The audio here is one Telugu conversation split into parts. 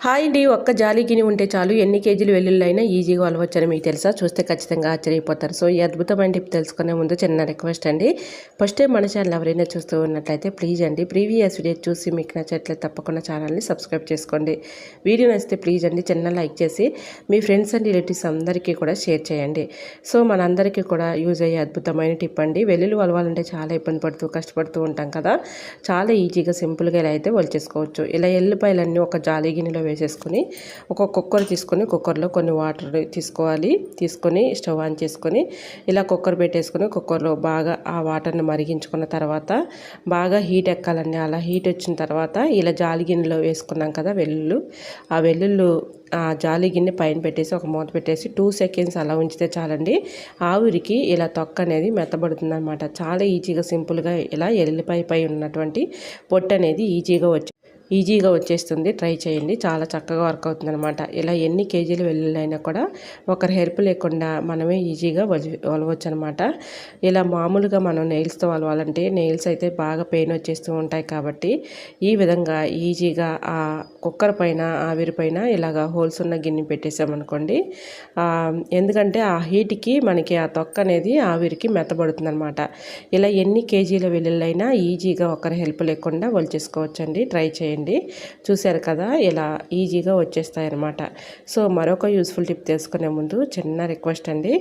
హాయ్ అండి, ఒక్క జాలి గిన్నె ఉంటే చాలు ఎన్ని కేజీలు వెల్లుల్లి ఈజీగా అలవచ్చని మీకు తెలుసా? చూస్తే ఖచ్చితంగా ఆశ్చర్యపోతారు. సో ఈ అద్భుతమైన టిప్ తెలుసుకునే ముందు చిన్న రిక్వెస్ట్ అండి. ఫస్ట్ టైం మన ఛానల్ ఎవరైనా చూస్తూ ఉన్నట్లయితే ప్లీజ్ అండి, ప్రీవియస్ వీడియో చూసి మీకు నచ్చట్లయితే తప్పకుండా ఛానల్ని సబ్స్క్రైబ్ చేసుకోండి. వీడియో నచ్చితే ప్లీజ్ అండి చిన్న లైక్ చేసి మీ ఫ్రెండ్స్ అండ్ రిలేటివ్స్ అందరికీ కూడా షేర్ చేయండి. సో మనందరికీ కూడా యూజ్ అయ్యే అద్భుతమైన టిప్ అండి. వెల్లుల్లి వలవాలంటే చాలా ఇబ్బంది పడుతూ కష్టపడుతూ ఉంటాం కదా, చాలా ఈజీగా సింపుల్గా ఇలా అయితే వలిచేసుకోవచ్చు. ఇలా ఎల్లిపాయలన్నీ ఒక జాలి గిన్నెలో వేసేసుకొని ఒక కుక్కర్ తీసుకొని కుక్కర్లో కొన్ని వాటర్ తీసుకొని స్టవ్ ఆన్ చేసుకొని ఇలా కుక్కర్ పెట్టేసుకొని కుక్కర్లో బాగా ఆ వాటర్ని మరిగించుకున్న తర్వాత బాగా హీట్ ఎక్కాలండి. అలా హీట్ వచ్చిన తర్వాత ఇలా జాలి గిన్నెలో వేసుకున్నాం కదా ఆ వెల్లుల్లి ఆ జాలి గిన్నె పైన పెట్టేసి ఒక మూత పెట్టేసి 2 సెకండ్స్ అలా ఉంచితే చాలండి. ఆవిరికి ఇలా తొక్క అనేది మెత్తబడుతుంది అనమాట. చాలా ఈజీగా సింపుల్గా ఇలా ఎల్లిపాయ పై ఉన్నటువంటి పొట్టు అనేది ఈజీగా వచ్చేస్తుంది. ట్రై చేయండి, చాలా చక్కగా వర్క్ అవుతుంది అనమాట. ఇలా ఎన్ని కేజీలు వెల్లుల్లి కూడా ఒకరి హెల్ప్ లేకుండా మనమే ఈజీగా వలవచ్చు అనమాట. ఇలా మామూలుగా మనం నెయిల్స్తో వలవాలంటే నెయిల్స్ అయితే బాగా పెయిన్ వచ్చేస్తూ ఉంటాయి కాబట్టి ఈ విధంగా ఈజీగా ఆ కుక్కర్ పైన ఆవిరి పైన ఇలాగా హోల్స్ ఉన్న గిన్నె పెట్టేసామనుకోండి, ఎందుకంటే ఆ హీట్కి మనకి ఆ తొక్క అనేది ఆవిరికి మెత్తబడుతుంది అనమాట. ఇలా ఎన్ని కేజీల వెల్లుల్లి ఈజీగా ఒకరి హెల్ప్ లేకుండా వలిచేసుకోవచ్చండి. ట్రై చేయండి. చూశారు కదా, ఇలా ఈజీగా వచ్చేస్తాయి అన్నమాట. సో మరొక యూస్ఫుల్ టిప్ తెలుసుకునే ముందు చిన్న రిక్వెస్ట్ అండి.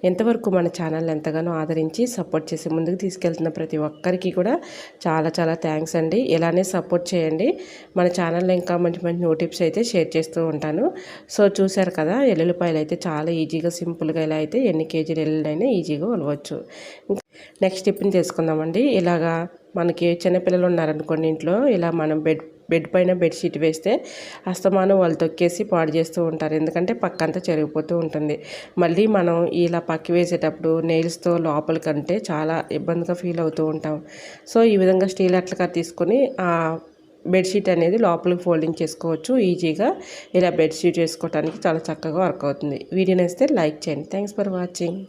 ఎంతవరకు మన ఛానల్ ఎంతగానో ఆదరించి సపోర్ట్ చేసి ముందుకు తీసుకెళ్తున్న ప్రతి ఒక్కరికి కూడా చాలా చాలా థ్యాంక్స్ అండి. ఇలానే సపోర్ట్ చేయండి. మన ఛానల్లో ఇంకా మంచి మంచి న్యూ టిప్స్ అయితే షేర్ చేస్తూ ఉంటాను. సో చూశారు కదా, ఎల్లుల్లిపాయలు అయితే చాలా ఈజీగా సింపుల్గా ఇలా అయితే ఎన్ని కేజీలు ఎల్లుల్లి ఈజీగా వలవచ్చు. నెక్స్ట్ టిప్ని తెలుసుకుందామండి. ఇలాగా మనకి చిన్నపిల్లలు ఉన్నారనుకోండి ఇంట్లో, ఇలా మనం బెడ్ పైన బెడ్షీట్ వేస్తే అస్తమానం వాళ్ళు తొక్కేసి పాడు చేస్తూ ఉంటారు. ఎందుకంటే పక్కంతా చెరిగిపోతూ ఉంటుంది. మళ్ళీ మనం ఇలా పక్కి వేసేటప్పుడు నెయిల్స్తో లోపలికంటే చాలా ఇబ్బందిగా ఫీల్ అవుతూ ఉంటాం. సో ఈ విధంగా స్టీల్ అట్లగా తీసుకొని ఆ బెడ్షీట్ అనేది లోపలికి ఫోల్డింగ్ చేసుకోవచ్చు ఈజీగా. ఇలా బెడ్షీట్ వేసుకోవడానికి చాలా చక్కగా వర్క్ అవుతుంది. వీడియో నచ్చితే లైక్ చేయండి. Thanks for watching.